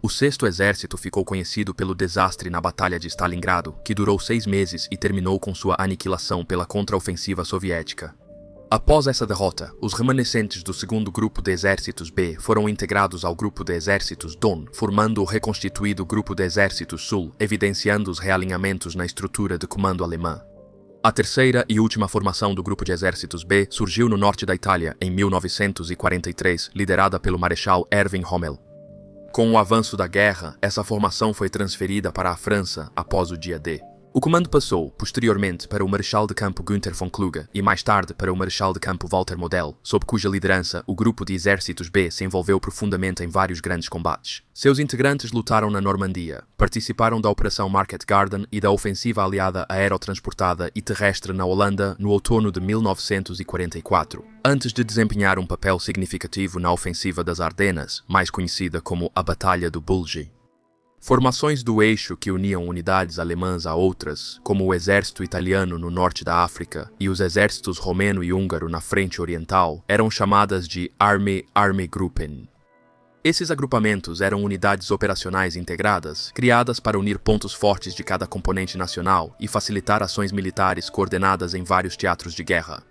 O 6º Exército ficou conhecido pelo desastre na Batalha de Stalingrado, que durou 6 meses e terminou com sua aniquilação pela contraofensiva soviética. Após essa derrota, os remanescentes do 2º Grupo de Exércitos B foram integrados ao Grupo de Exércitos Don, formando o reconstituído Grupo de Exércitos Sul, evidenciando os realinhamentos na estrutura de comando alemã. A terceira e última formação do Grupo de Exércitos B surgiu no norte da Itália, em 1943, liderada pelo Marechal Erwin Rommel. Com o avanço da guerra, essa formação foi transferida para a França após o dia D. O comando passou, posteriormente, para o Marechal de Campo Günther von Kluge e mais tarde para o Marechal de Campo Walter Model, sob cuja liderança o Grupo de Exércitos B se envolveu profundamente em vários grandes combates. Seus integrantes lutaram na Normandia, participaram da Operação Market Garden e da ofensiva aliada aerotransportada e terrestre na Holanda no outono de 1944, antes de desempenhar um papel significativo na ofensiva das Ardenas, mais conhecida como a Batalha do Bulge. Formações do eixo que uniam unidades alemãs a outras, como o exército italiano no norte da África e os exércitos romeno e húngaro na frente oriental, eram chamadas de Armeegruppen. Esses agrupamentos eram unidades operacionais integradas, criadas para unir pontos fortes de cada componente nacional e facilitar ações militares coordenadas em vários teatros de guerra.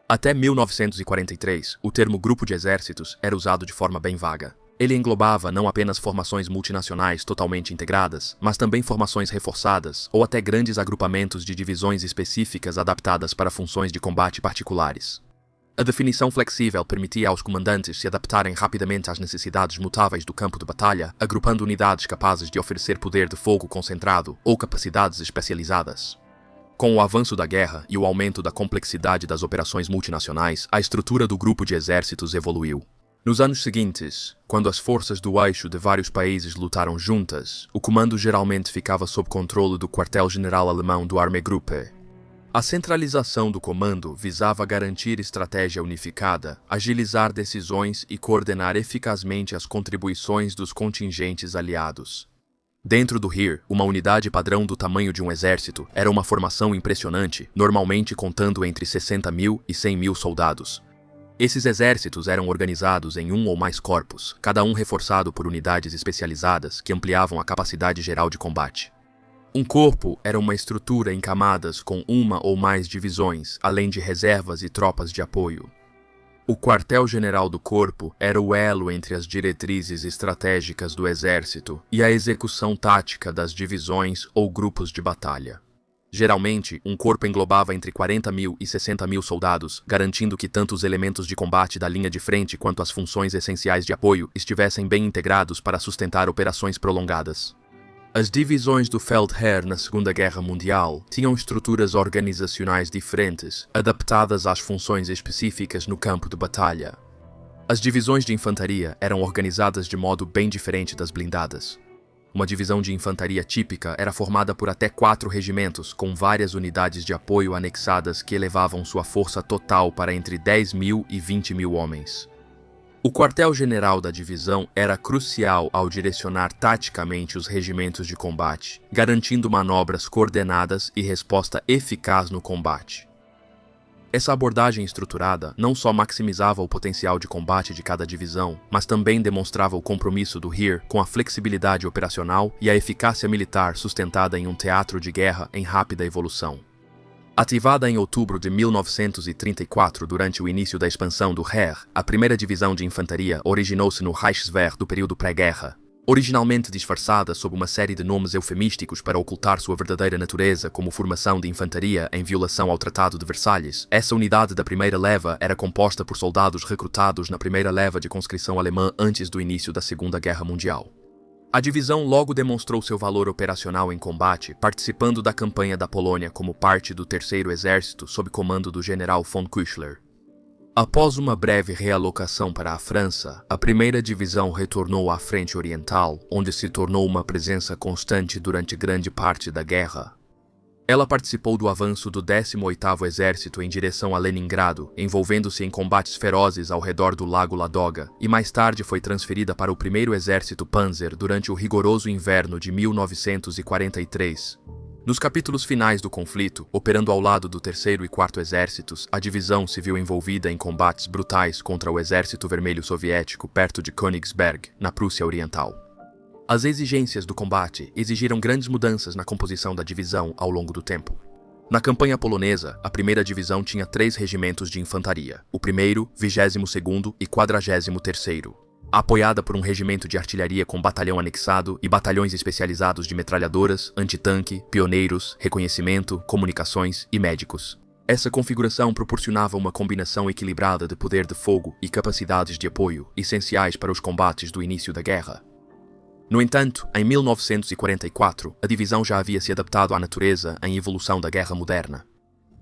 Até 1943, o termo grupo de exércitos era usado de forma bem vaga. Ele englobava não apenas formações multinacionais totalmente integradas, mas também formações reforçadas ou até grandes agrupamentos de divisões específicas adaptadas para funções de combate particulares. A definição flexível permitia aos comandantes se adaptarem rapidamente às necessidades mutáveis do campo de batalha, agrupando unidades capazes de oferecer poder de fogo concentrado ou capacidades especializadas. Com o avanço da guerra e o aumento da complexidade das operações multinacionais, a estrutura do grupo de exércitos evoluiu. Nos anos seguintes, quando as forças do eixo de vários países lutaram juntas, o comando geralmente ficava sob controle do quartel-general alemão do Armeegruppe. A centralização do comando visava garantir estratégia unificada, agilizar decisões e coordenar eficazmente as contribuições dos contingentes aliados. Dentro do Heer, uma unidade padrão do tamanho de um exército era uma formação impressionante, normalmente contando entre 60.000 e 100.000 soldados. Esses exércitos eram organizados em um ou mais corpos, cada um reforçado por unidades especializadas que ampliavam a capacidade geral de combate. Um corpo era uma estrutura em camadas com uma ou mais divisões, além de reservas e tropas de apoio. O quartel-general do corpo era o elo entre as diretrizes estratégicas do exército e a execução tática das divisões ou grupos de batalha. Geralmente, um corpo englobava entre 40.000 e 60.000 soldados, garantindo que tanto os elementos de combate da linha de frente quanto as funções essenciais de apoio estivessem bem integrados para sustentar operações prolongadas. As divisões do Feldherr na Segunda Guerra Mundial tinham estruturas organizacionais diferentes, adaptadas às funções específicas no campo de batalha. As divisões de infantaria eram organizadas de modo bem diferente das blindadas. Uma divisão de infantaria típica era formada por até 4 regimentos, com várias unidades de apoio anexadas que elevavam sua força total para entre 10.000 e 20.000 homens. O quartel-general da divisão era crucial ao direcionar taticamente os regimentos de combate, garantindo manobras coordenadas e resposta eficaz no combate. Essa abordagem estruturada não só maximizava o potencial de combate de cada divisão, mas também demonstrava o compromisso do Heer com a flexibilidade operacional e a eficácia militar sustentada em um teatro de guerra em rápida evolução. Ativada em outubro de 1934 durante o início da expansão do Heer, a primeira divisão de infantaria originou-se no Reichswehr do período pré-guerra. Originalmente disfarçada sob uma série de nomes eufemísticos para ocultar sua verdadeira natureza como formação de infantaria em violação ao Tratado de Versalhes, essa unidade da primeira leva era composta por soldados recrutados na primeira leva de conscrição alemã antes do início da Segunda Guerra Mundial. A divisão logo demonstrou seu valor operacional em combate, participando da campanha da Polônia como parte do Terceiro Exército sob comando do general von Küchler. Após uma breve realocação para a França, a primeira divisão retornou à Frente Oriental, onde se tornou uma presença constante durante grande parte da guerra. Ela participou do avanço do 18º Exército em direção a Leningrado, envolvendo-se em combates ferozes ao redor do Lago Ladoga, e mais tarde foi transferida para o 1º Exército Panzer durante o rigoroso inverno de 1943. Nos capítulos finais do conflito, operando ao lado do 3º e 4º Exércitos, a divisão se viu envolvida em combates brutais contra o Exército Vermelho Soviético perto de Königsberg, na Prússia Oriental. As exigências do combate exigiram grandes mudanças na composição da divisão ao longo do tempo. Na campanha polonesa, a primeira divisão tinha 3 regimentos de infantaria, o 1º, 22º e 43º. Apoiada por um regimento de artilharia com batalhão anexado e batalhões especializados de metralhadoras, antitanque, pioneiros, reconhecimento, comunicações e médicos. Essa configuração proporcionava uma combinação equilibrada de poder de fogo e capacidades de apoio, essenciais para os combates do início da guerra. No entanto, em 1944, a divisão já havia se adaptado à natureza em evolução da guerra moderna.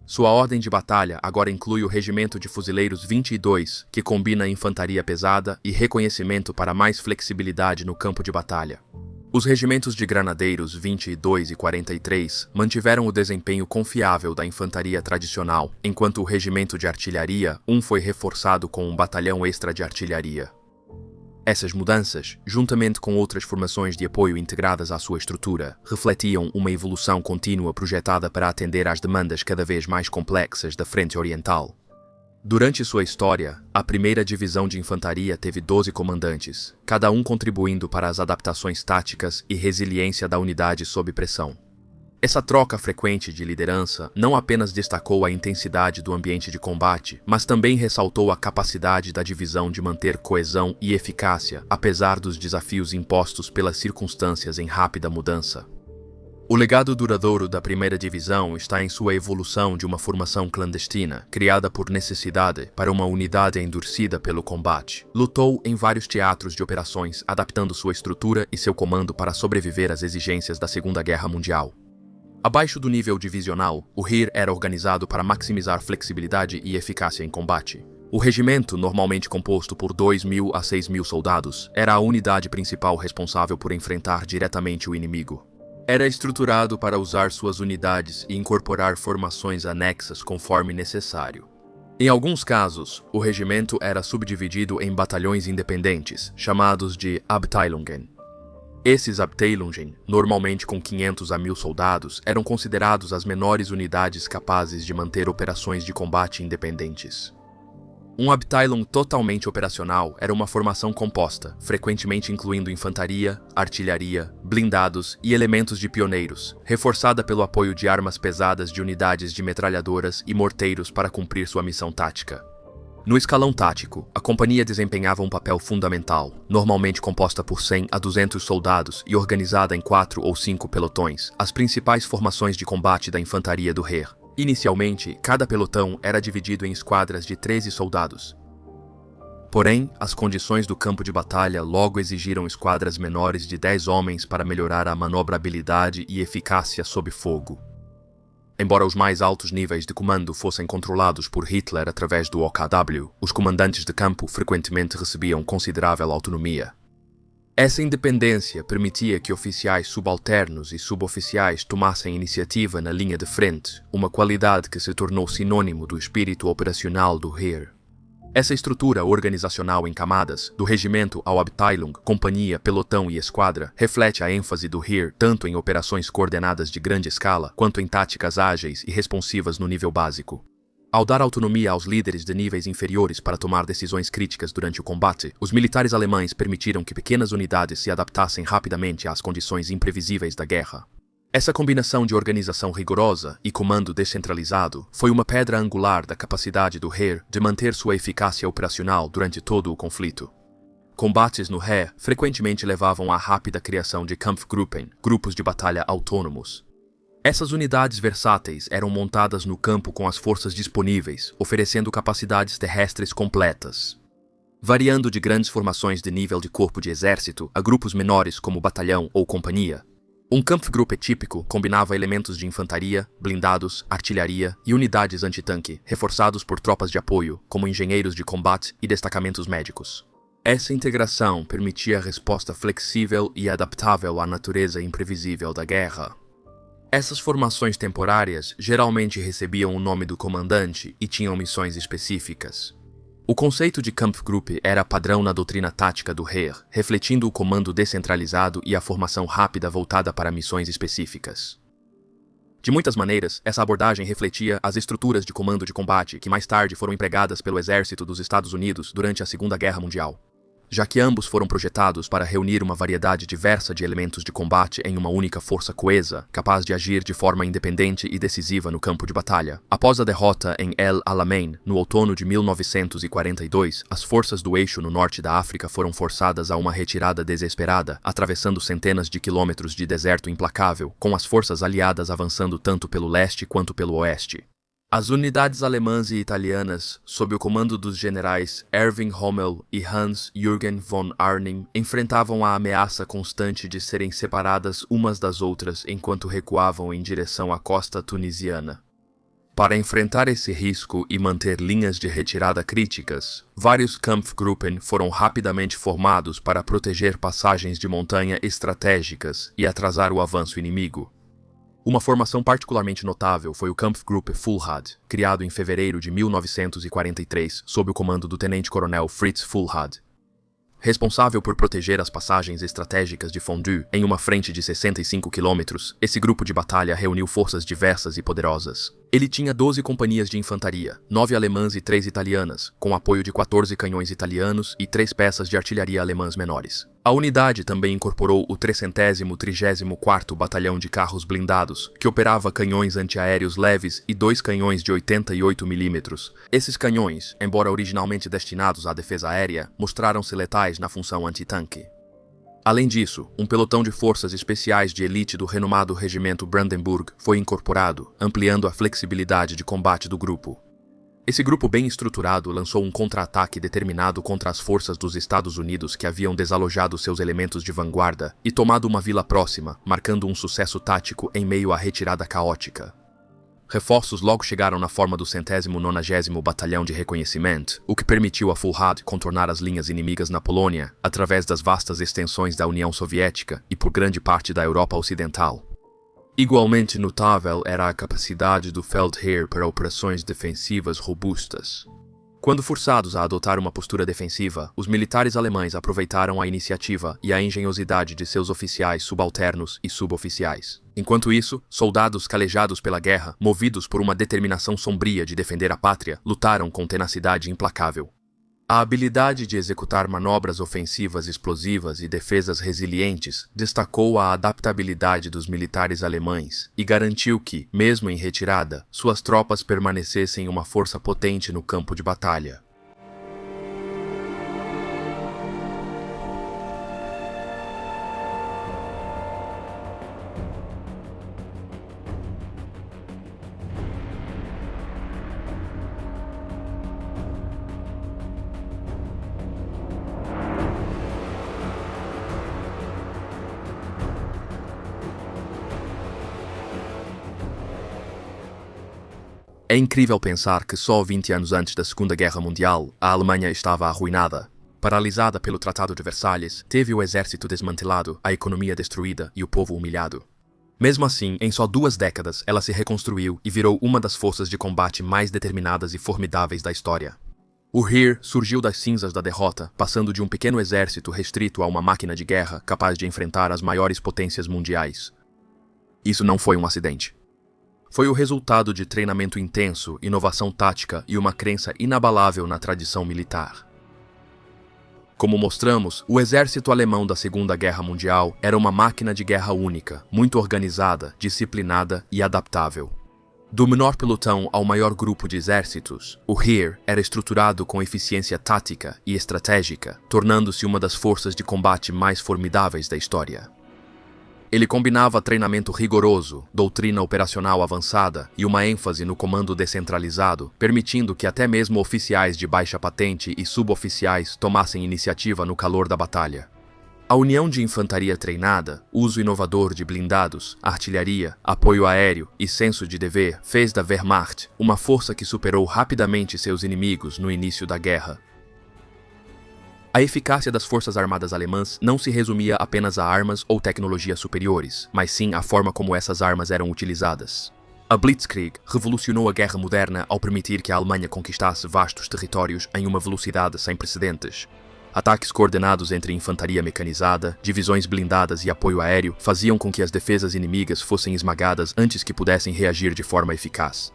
Sua ordem de batalha agora inclui o Regimento de Fuzileiros 22, que combina infantaria pesada e reconhecimento para mais flexibilidade no campo de batalha. Os regimentos de granadeiros 22 e 43 mantiveram o desempenho confiável da infantaria tradicional, enquanto o regimento de artilharia 1 foi reforçado com um batalhão extra de artilharia. Essas mudanças, juntamente com outras formações de apoio integradas à sua estrutura, refletiam uma evolução contínua projetada para atender às demandas cada vez mais complexas da Frente Oriental. Durante sua história, a primeira divisão de infantaria teve 12 comandantes, cada um contribuindo para as adaptações táticas e resiliência da unidade sob pressão. Essa troca frequente de liderança não apenas destacou a intensidade do ambiente de combate, mas também ressaltou a capacidade da divisão de manter coesão e eficácia, apesar dos desafios impostos pelas circunstâncias em rápida mudança. O legado duradouro da primeira divisão está em sua evolução de uma formação clandestina, criada por necessidade para uma unidade endurecida pelo combate. Lutou em vários teatros de operações, adaptando sua estrutura e seu comando para sobreviver às exigências da Segunda Guerra Mundial. Abaixo do nível divisional, o Heer era organizado para maximizar flexibilidade e eficácia em combate. O regimento, normalmente composto por 2.000 a 6.000 soldados, era a unidade principal responsável por enfrentar diretamente o inimigo. Era estruturado para usar suas unidades e incorporar formações anexas conforme necessário. Em alguns casos, o regimento era subdividido em batalhões independentes, chamados de Abteilungen. Esses Abteilungen, normalmente com 500 a 1.000 soldados, eram considerados as menores unidades capazes de manter operações de combate independentes. Um Abteilung totalmente operacional era uma formação composta, frequentemente incluindo infantaria, artilharia, blindados e elementos de pioneiros, reforçada pelo apoio de armas pesadas de unidades de metralhadoras e morteiros para cumprir sua missão tática. No escalão tático, a companhia desempenhava um papel fundamental, normalmente composta por 100 a 200 soldados e organizada em 4 ou 5 pelotões, as principais formações de combate da infantaria do Heer. Inicialmente, cada pelotão era dividido em esquadras de 13 soldados. Porém, as condições do campo de batalha logo exigiram esquadras menores de 10 homens para melhorar a manobrabilidade e eficácia sob fogo. Embora os mais altos níveis de comando fossem controlados por Hitler através do OKW, os comandantes de campo frequentemente recebiam considerável autonomia. Essa independência permitia que oficiais subalternos e suboficiais tomassem iniciativa na linha de frente, uma qualidade que se tornou sinônimo do espírito operacional do Heer. Essa estrutura organizacional em camadas, do regimento ao Abteilung, companhia, pelotão e esquadra, reflete a ênfase do Heer tanto em operações coordenadas de grande escala, quanto em táticas ágeis e responsivas no nível básico. Ao dar autonomia aos líderes de níveis inferiores para tomar decisões críticas durante o combate, os militares alemães permitiram que pequenas unidades se adaptassem rapidamente às condições imprevisíveis da guerra. Essa combinação de organização rigorosa e comando descentralizado foi uma pedra angular da capacidade do Heer de manter sua eficácia operacional durante todo o conflito. Combates no Heer frequentemente levavam à rápida criação de Kampfgruppen, grupos de batalha autônomos. Essas unidades versáteis eram montadas no campo com as forças disponíveis, oferecendo capacidades terrestres completas. Variando de grandes formações de nível de corpo de exército a grupos menores como batalhão ou companhia, um Kampfgruppe típico combinava elementos de infantaria, blindados, artilharia e unidades antitanque, reforçados por tropas de apoio, como engenheiros de combate e destacamentos médicos. Essa integração permitia a resposta flexível e adaptável à natureza imprevisível da guerra. Essas formações temporárias geralmente recebiam o nome do comandante e tinham missões específicas. O conceito de Kampfgruppe era padrão na doutrina tática do Heer, refletindo o comando descentralizado e a formação rápida voltada para missões específicas. De muitas maneiras, essa abordagem refletia as estruturas de comando de combate que mais tarde foram empregadas pelo Exército dos Estados Unidos durante a Segunda Guerra Mundial. Já que ambos foram projetados para reunir uma variedade diversa de elementos de combate em uma única força coesa, capaz de agir de forma independente e decisiva no campo de batalha. Após a derrota em El Alamein, no outono de 1942, as forças do eixo no norte da África foram forçadas a uma retirada desesperada, atravessando centenas de quilômetros de deserto implacável, com as forças aliadas avançando tanto pelo leste quanto pelo oeste. As unidades alemãs e italianas, sob o comando dos generais Erwin Rommel e Hans-Jürgen von Arnim, enfrentavam a ameaça constante de serem separadas umas das outras enquanto recuavam em direção à costa tunisiana. Para enfrentar esse risco e manter linhas de retirada críticas, vários Kampfgruppen foram rapidamente formados para proteger passagens de montanha estratégicas e atrasar o avanço inimigo. Uma formação particularmente notável foi o Kampfgruppe Fulhad, criado em fevereiro de 1943 sob o comando do tenente-coronel Fritz Fulhad. Responsável por proteger as passagens estratégicas de Fondue em uma frente de 65 quilômetros, esse grupo de batalha reuniu forças diversas e poderosas. Ele tinha 12 companhias de infantaria, 9 alemãs e 3 italianas, com apoio de 14 canhões italianos e 3 peças de artilharia alemãs menores. A unidade também incorporou o 334º Batalhão de Carros Blindados, que operava canhões antiaéreos leves e 2 canhões de 88 mm. Esses canhões, embora originalmente destinados à defesa aérea, mostraram-se letais na função antitanque. Além disso, um pelotão de forças especiais de elite do renomado Regimento Brandenburg foi incorporado, ampliando a flexibilidade de combate do grupo. Esse grupo bem estruturado lançou um contra-ataque determinado contra as forças dos Estados Unidos que haviam desalojado seus elementos de vanguarda e tomado uma vila próxima, marcando um sucesso tático em meio à retirada caótica. Reforços logo chegaram na forma do 190º Batalhão de Reconhecimento, o que permitiu a Full-Rad contornar as linhas inimigas na Polônia, através das vastas extensões da União Soviética e por grande parte da Europa Ocidental. Igualmente notável era a capacidade do Feldheer para operações defensivas robustas. Quando forçados a adotar uma postura defensiva, os militares alemães aproveitaram a iniciativa e a engenhosidade de seus oficiais subalternos e suboficiais. Enquanto isso, soldados calejados pela guerra, movidos por uma determinação sombria de defender a pátria, lutaram com tenacidade implacável. A habilidade de executar manobras ofensivas explosivas e defesas resilientes destacou a adaptabilidade dos militares alemães e garantiu que, mesmo em retirada, suas tropas permanecessem uma força potente no campo de batalha. É incrível pensar que só 20 anos antes da Segunda Guerra Mundial, a Alemanha estava arruinada. Paralisada pelo Tratado de Versalhes, teve o exército desmantelado, a economia destruída e o povo humilhado. Mesmo assim, em só 2 décadas, ela se reconstruiu e virou uma das forças de combate mais determinadas e formidáveis da história. O Heer surgiu das cinzas da derrota, passando de um pequeno exército restrito a uma máquina de guerra capaz de enfrentar as maiores potências mundiais. Isso não foi um acidente. Foi o resultado de treinamento intenso, inovação tática e uma crença inabalável na tradição militar. Como mostramos, o exército alemão da Segunda Guerra Mundial era uma máquina de guerra única, muito organizada, disciplinada e adaptável. Do menor pelotão ao maior grupo de exércitos, o Heer era estruturado com eficiência tática e estratégica, tornando-se uma das forças de combate mais formidáveis da história. Ele combinava treinamento rigoroso, doutrina operacional avançada e uma ênfase no comando descentralizado, permitindo que até mesmo oficiais de baixa patente e suboficiais tomassem iniciativa no calor da batalha. A união de infantaria treinada, uso inovador de blindados, artilharia, apoio aéreo e senso de dever fez da Wehrmacht uma força que superou rapidamente seus inimigos no início da guerra. A eficácia das forças armadas alemãs não se resumia apenas a armas ou tecnologias superiores, mas sim à forma como essas armas eram utilizadas. A Blitzkrieg revolucionou a guerra moderna ao permitir que a Alemanha conquistasse vastos territórios em uma velocidade sem precedentes. Ataques coordenados entre infantaria mecanizada, divisões blindadas e apoio aéreo faziam com que as defesas inimigas fossem esmagadas antes que pudessem reagir de forma eficaz.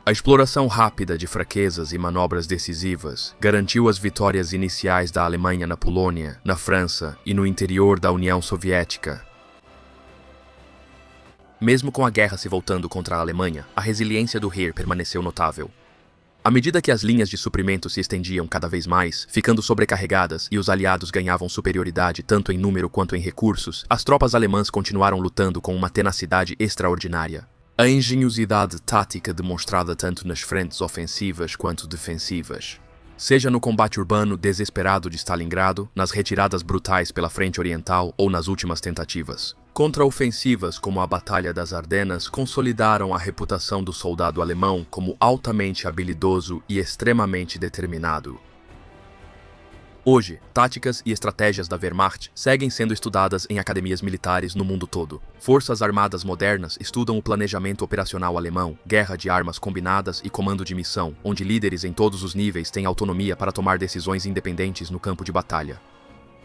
A exploração rápida de fraquezas e manobras decisivas garantiu as vitórias iniciais da Alemanha na Polônia, na França e no interior da União Soviética. Mesmo com a guerra se voltando contra a Alemanha, a resiliência do Heer permaneceu notável. À medida que as linhas de suprimento se estendiam cada vez mais, ficando sobrecarregadas e os aliados ganhavam superioridade tanto em número quanto em recursos, as tropas alemãs continuaram lutando com uma tenacidade extraordinária. A engenhosidade tática demonstrada tanto nas frentes ofensivas quanto defensivas. Seja no combate urbano desesperado de Stalingrado, nas retiradas brutais pela frente oriental ou nas últimas tentativas. Contraofensivas como a Batalha das Ardenas consolidaram a reputação do soldado alemão como altamente habilidoso e extremamente determinado. Hoje, táticas e estratégias da Wehrmacht seguem sendo estudadas em academias militares no mundo todo. Forças armadas modernas estudam o planejamento operacional alemão, guerra de armas combinadas e comando de missão, onde líderes em todos os níveis têm autonomia para tomar decisões independentes no campo de batalha.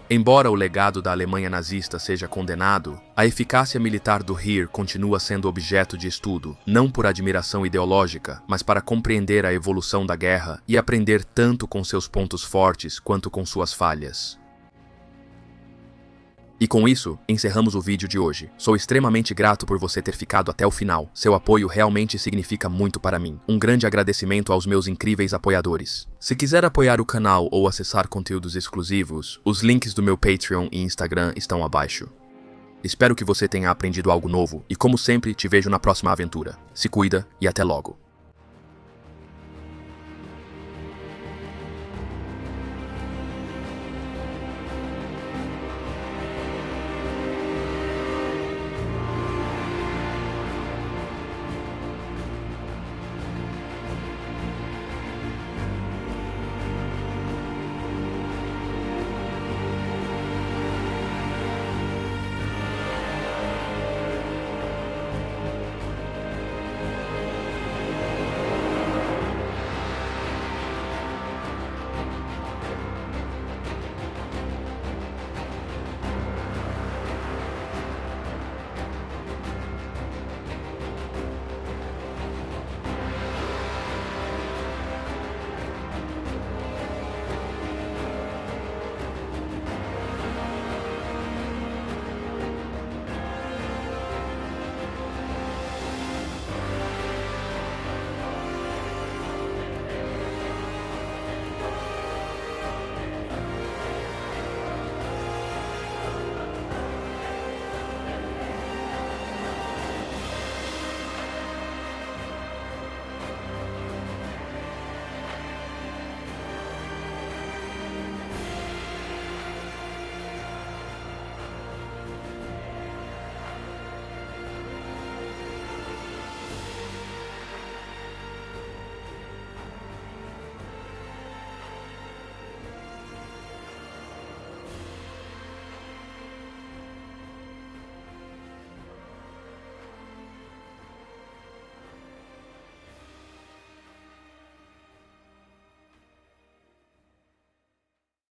Embora o legado da Alemanha nazista seja condenado, a eficácia militar do Heer continua sendo objeto de estudo, não por admiração ideológica, mas para compreender a evolução da guerra e aprender tanto com seus pontos fortes quanto com suas falhas. E com isso, encerramos o vídeo de hoje. Sou extremamente grato por você ter ficado até o final. Seu apoio realmente significa muito para mim. Um grande agradecimento aos meus incríveis apoiadores. Se quiser apoiar o canal ou acessar conteúdos exclusivos, os links do meu Patreon e Instagram estão abaixo. Espero que você tenha aprendido algo novo e, como sempre, te vejo na próxima aventura. Se cuida e até logo.